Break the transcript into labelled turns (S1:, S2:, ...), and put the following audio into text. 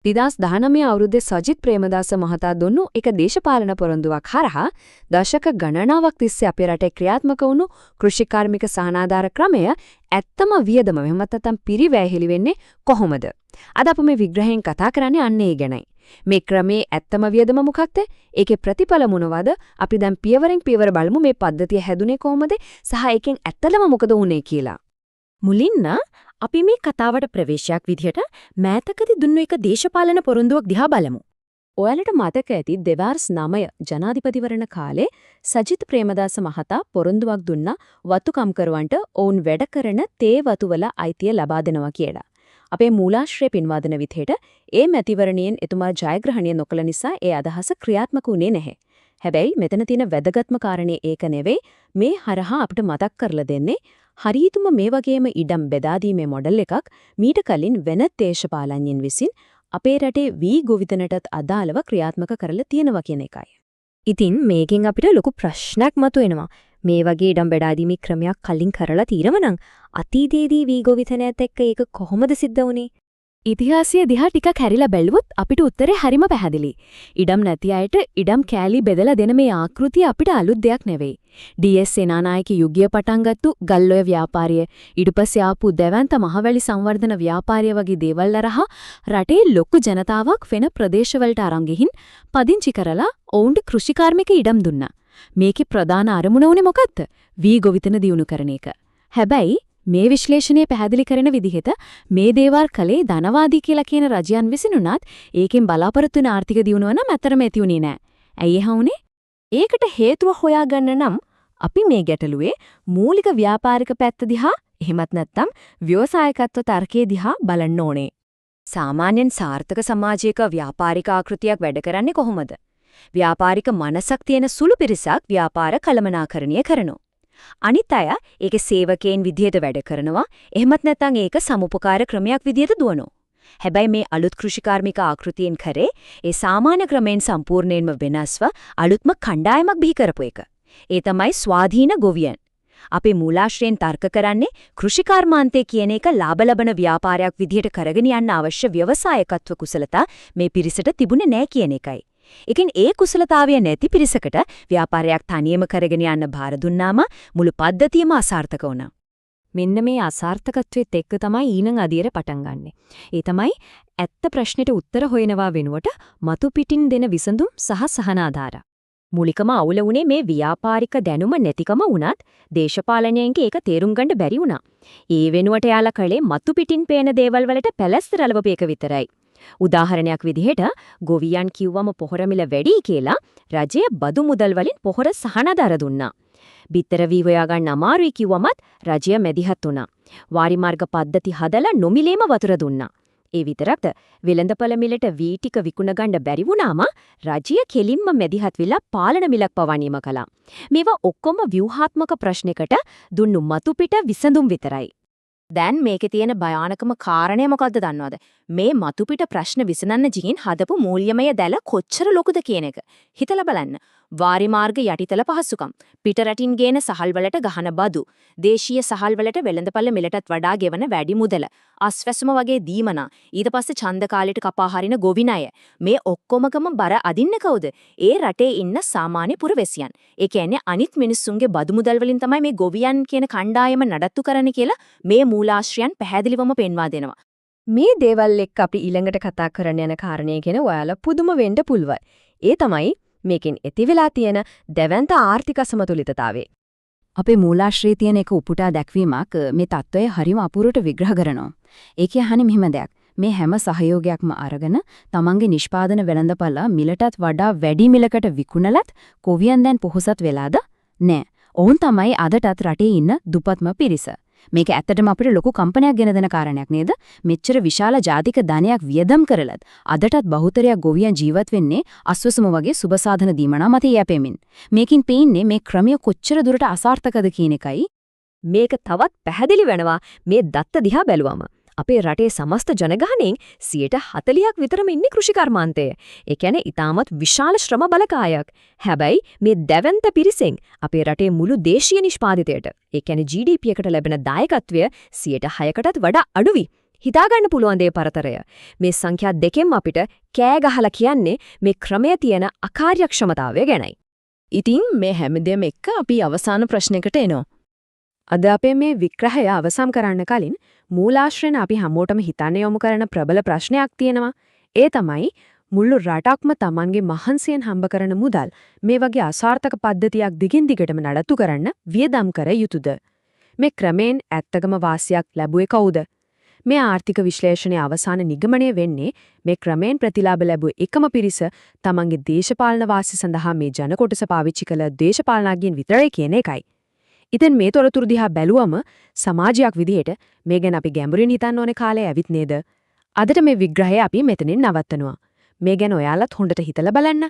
S1: 2019 අවුරුද්දේ සජිත් ප්‍රේමදාස මහතා දුන්නු එක දේශපාලන පොරොන්දුවක් හරහා දශක ගණනාවක් තිස්සේ අපේ රටේ ක්‍රියාත්මක වුණු කෘෂිකාර්මික සහනාධාර ක්‍රමය ඇත්තම වියදම එහෙම නැත්නම් පිරිවැයහෙලි වෙන්නේ කොහොමද? අද අපි මේ විග්‍රහයෙන් කතා කරන්නේ අන්න ඒ ගැනයි. මේ ක්‍රමේ ඇත්තම වියදම මොකක්ද? ඒකේ ප්‍රතිඵල මොනවද? අපි දැන් පියවරෙන් පියවර බලමු මේ පද්ධතිය හැදුනේ කොහොමද? සහ ඒකෙන් ඇත්තටම මොකද වුනේ කියලා.
S2: මුලින්ම අපි මේ කතාවට ප්‍රවේශයක් විදිහට මෑතකදී දුන්නු එක දේශපාලන පොරොන්දුවක් දිහා බලමු. ඔයාලට මතක ඇති 2009 ජනාධිපතිවරණ කාලේ සජිත් ප්‍රේමදාස මහතා පොරොන්දුවක් දුන්නා වතුකම්කරුවන්ට ඔවුන් වැඩ කරන තේ වතුවල අයිතිය ලබා දෙනවා කියලා. අපේ මූලාශ්‍රය පින්වා දෙන විදිහට ඒ මැතිවරණයෙන් එතුමා ජයග්‍රහණය නොකළ නිසා ඒ අදහස ක්‍රියාත්මක වුණේ නැහැ. හැබැයි මෙතන තියෙන වැදගත්ම කාරණේ ඒක නෙවෙයි මේ හරහා අපිට මතක් කරලා දෙන්නේ හරියටම මේ වගේම ඉඩම් බෙදා දීමේ මොඩල් එකක් මීට කලින් වෙනත් දේශපාලඥයින් විසින් අපේ රටේ වී ගොවිතැනටත් අදාළව ක්‍රියාත්මක කරලා තියෙනවා කියන එකයි.
S3: ඉතින් මේකෙන් අපිට ලොකු ප්‍රශ්නයක් මතුවෙනවා. මේ වගේ ඉඩම් බෙදා දීමේ ක්‍රමයක් කලින් කරලා తీරවනම් අතීතයේදී වී ගොවිතැනයත් එක්ක ඒක කොහොමද සිද්ධ වුනේ?
S2: ඉතිහාසය දිහා ටිකක් හැරිලා බැලුවොත් අපිට උත්තරේ හරිම පැහැදිලි. ඉඩම් නැති අයට ඉඩම් කෑලි බෙදලා දෙන මේ ආකෘතිය අපිට අලුත් දෙයක් නෙවෙයි. ඩී.එස්. සේනානායක යුගය පටන් ගත්තු ගල්ඔය ව්‍යාපාරිය, ඊට පස්සේ ආපු දෙවන්ත මහවැලි සංවර්ධන ව්‍යාපාරිය වගේ දේවල් අරහා රටේ ලොකු ජනතාවක් වෙන ප්‍රදේශවලට අරන් ගිහින් පදිංචි කරලා ඔවුන්ට කෘෂිකාර්මික ඉඩම් දුන්නා. මේකේ ප්‍රධාන අරමුණ උනේ මොකක්ද? වී ගොවිතැන දියුණු කරන එක. හැබැයි මේ විශ්ලේෂණය පැහැදිලි කරන විදිහට මේ දේවල් කලේ ධනවාදී කියලා කියන රජයන් විසිනුණත් ඒකෙන් බලාපොරොත්තු වෙන ආර්ථික දියුණුව නම් අතරම ඇති වුණේ නැහැ. ඇයි එහෙවුනේ?
S3: ඒකට හේතුව හොයාගන්න නම් අපි මේ ගැටලුවේ මූලික ව්‍යාපාරික පැත්ත දිහා එහෙමත් නැත්නම් ව්‍යවසායකත්ව තර්කයේ දිහා බලන්න ඕනේ. සාමාන්‍යයෙන් සාර්ථක සමාජයක ව්‍යාපාරික ආකෘතියක් වැඩ කරන්නේ කොහොමද? ව්‍යාපාරික මනසක් තියෙන සුළු පිරිසක් ව්‍යාපාර කළමනාකරණය කරනවා. අනිත් අය ඒකේ සේවකයන් විදියට වැඩ කරනවා. එහෙමත් නැත්නම් ඒක සමුපකාර ක්‍රමයක් විදියට දුවනවා. හැබැයි මේ අලුත් කෘෂිකාර්මික ආකෘතියෙන් කරේ ඒ සාමාන්‍ය ක්‍රමෙන් සම්පූර්ණයෙන්ම වෙනස්ව අලුත්ම කණ්ඩායමක් බිහි කරපු එක. ඒ තමයි ස්වාධීන ගොවියන්. අපේ මූලාශ්‍රයෙන් තර්ක කරන්නේ කෘෂිකර්මාන්තය කියන එක ලාභ ලබන ව්‍යාපාරයක් විදියට කරගෙන යන්න අවශ්‍ය ව්‍යවසායකත්ව කුසලතා මේ පිරිසට තිබුණේ නැහැ කියන එකයි. ඒකින් ඒ කුසලතාවය නැති පිරිසකට ව්‍යාපාරයක් තනියම කරගෙන යන්න බාර දුන්නාම මුළු පද්ධතියම අසාර්ථක වුණා.
S2: මෙන්න මේ අසාර්ථකත්වයට එක්ක තමයි ඊළඟ අදියර පටන් ගන්නෙ. ඒ තමයි ඇත්ත ප්‍රශ්නෙට උත්තර හොයනවා වෙනුවට මතු පිටින් දෙන විසඳුම් සහ සහනාධාර.
S3: මූලිකම අවුල වුණේ මේ ව්‍යාපාරික දැනුම නැතිකම වුණත් දේශපාලනයෙන්ගේ ඒක තේරුම් ගන්න බැරි වුණා. ඒ වෙනුවට යාලා කලේ මතු පිටින් පේන දේවල් වලට පැලැස්තර අලවපු එක විතරයි. උදාහරණයක් විදිහට ගොවියන් කිව්වම පොහොර මිල වැඩි කියලා රජය බදු මුදල් වලින් පොහොර සහනාධාර දුන්නා. බිත්තර වී හොයාගන්න අමාරුයි කිව්වමත් රජය මැදිහත් වුණා. වාරි මාර්ග පද්ධති හදලා නොමිලේම වතුර දුන්නා. ඒ විතරක්ද වෙළඳපළ මිලට වී ටික විකුණ ගන්න බැරි වුණාම රජය කෙලින්ම මැදිහත් වෙලා පාලන මිලක් පවණීම කළා. මේවා ඔක්කොම ව්‍යුහාත්මක ප්‍රශ්නයකට දුන්නු මතු පිට විසඳුම් විතරයි. දැන් මේකේ තියෙන භයානකම කාරණය මොකද්ද දන්නවද? මේ මතුපිට ප්‍රශ්න විසඳන්න ජීන් හදපු මූල්‍යමය දැල කොච්චර ලොකුද කියන එක. හිතලා බලන්න. වාරි මාර්ග යටිතල පහසුකම්, පිටරටින් ගේන සහල් වලට ගහන බදු, දේශීය සහල් වලට වෙළඳපළ මිලටත් වඩා ගෙවන වැඩි මුදල, අස්වැසුම වගේ දීමනා, ඊට පස්සේ ඡන්ද කාලෙට කපා හරින ගොවිණය. මේ ඔක්කොමකම බර අදින්න කවුද? ඒ රටේ ඉන්න සාමාන්‍ය පුරවැසියන්. ඒ කියන්නේ අනිත් මිනිස්සුන්ගේ බදු මුදල් වලින් තමයි මේ ගොවියන් කියන කණ්ඩායම නඩත්තු කරන්නේ කියලා මේ මූලාශ්‍රයන් පැහැදිලිවම පෙන්වා දෙනවා. මේ දේවල් එක්ක අපි ඊළඟට කතා කරන්න යන කාරණේ ගැන ඔයාලා පුදුම වෙන්න පුළුවන්. ඒ තමයි මේකෙන් ඇති වෙලා තියෙන දැවැන්ත ආර්ථික අසමතුලිතතාවය.
S2: අපේ මූලාශ්‍රයේ තියෙන එක උපුටා දැක්වීමක් මේ தত্ত্বය හරිම අපූර්වට විග්‍රහ කරනවා. ඒකේ අහන්නේ මෙහෙම දෙයක්. මේ හැම සහයෝගයක්ම අරගෙන තමන්ගේ නිෂ්පාදන වෙළඳපළ මිලටත් වඩා වැඩි මිලකට විකුණලත් කොවියන් දැන් පොහොසත් වෙලාද? නෑ. ඔවුන් තමයි අදටත් රටේ ඉන්න දුප්පත්ම පිරිස. මේක ඇත්තටම අපිට ලොකු කම්පනයක් ගෙන දෙන කාරණයක් නේද? මෙච්චර විශාල ජාතික ධනයක් වියදම් කරලත් අදටත් බහුතරයක් ගොවියන් ජීවත් වෙන්නේ අස්වැසුම වගේ සුබ සාධන දීමනා මත යැපෙමින්. මේකින් පේන්නේ මේ ක්‍රමය කොච්චර දුරට අසාර්ථකද කියන එකයි.
S3: මේක තවත් පැහැදිලි වෙනවා මේ දත්ත දිහා බැලුවම. අපේ රටේ සමස්ත ජනගහනයෙන් 40%ක් විතරම ඉන්නේ කෘෂිකර්මාන්තයේ. ඒ කියන්නේ ඊටමත් විශාල ශ්‍රම බලකායක්. හැබැයි මේ දැවැන්ත පිරිසෙන් අපේ රටේ මුළු දේශීය නිෂ්පාදිතයට, ඒ කියන්නේ GDP එකට ලැබෙන දායකත්වය 6%කටත් වඩා අඩුයි. හිතාගන්න පුළුවන් දේ පරතරය. මේ සංඛ්‍යා දෙකෙන් අපිට කෑ ගහලා කියන්නේ මේ ක්‍රමයේ තියෙන අකාර්යක්ෂමතාවය ගැනයි.
S2: ඉතින් මේ හැමදේම එක්ක අපි අවසාන ප්‍රශ්නයකට එනවා.
S1: අද අපේ මේ විග්‍රහය අවසන් කරන්න කලින් මූලාශ්‍රයෙන් අපි හැමෝටම හිතන්න යොමු කරන ප්‍රබල ප්‍රශ්නයක් තියෙනවා. ඒ තමයි මුළු රටක්ම Tamanගේ මහන්සියෙන් හම්බ කරන මුදල් මේ වගේ අසාර්ථක පද්ධතියක් දිගින් දිගටම නඩත්තු කරන්න වියදම් කර යුතුද? මේ ක්‍රමෙන් ඇත්තගම වාසියක් ලැබුවේ කවුද? මේ ආර්ථික විශ්ලේෂණයේ අවසාන නිගමනය වෙන්නේ මේ ක්‍රමෙන් ප්‍රතිලාභ ලැබුවේ එකම පිරිස Tamanගේ දේශපාලන වාසි සඳහා මේ ජන කොටස පාවිච්චි කළ දේශපාලනඥයින් විතරයි කියන එකයි. ඉතින් මේ තොරතුරු දිහා බැලුවම සමාජයක් විදිහට මේ ගැන අපි ගැඹුරින් හිතන්න ඕනේ කාලය ඇවිත් නේද? අදට මේ විග්‍රහය අපි මෙතනින් නවත්තනවා. මේ ගැන ඔයාලත් හොඳට හිතලා බලන්න.